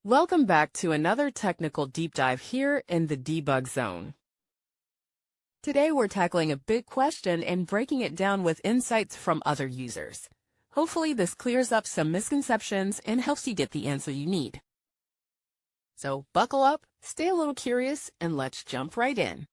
Welcome back to another technical deep dive here in the debug zone. Today we're tackling a big question and breaking it down with insights from other users. Hopefully this clears up some misconceptions and helps you get the answer you need. So buckle up, stay a little curious, and let's jump right in.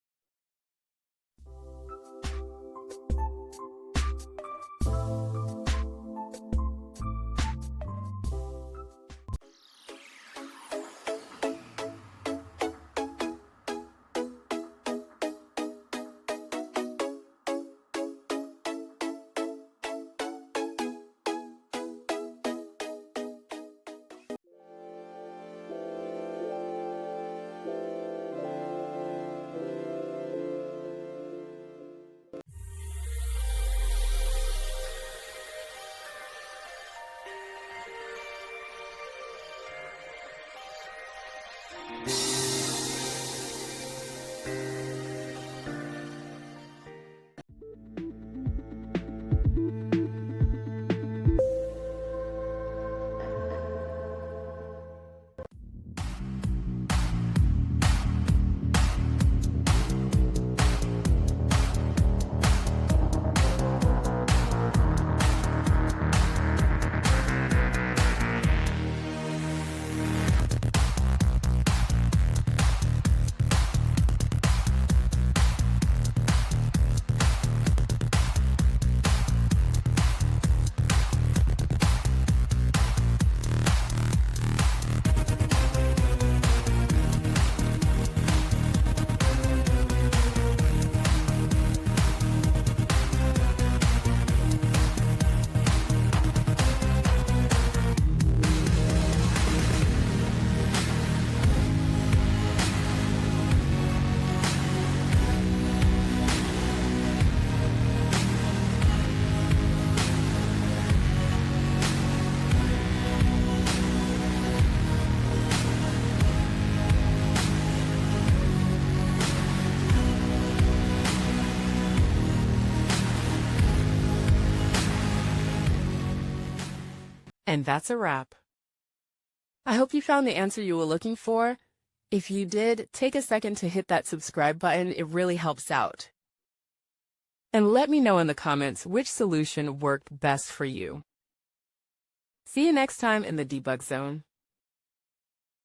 And that's a wrap. I hope you found the answer you were looking for. If you did, take a second to hit that subscribe button. It really helps out. And let me know in the comments which solution worked best for you. See you next time in the debug zone.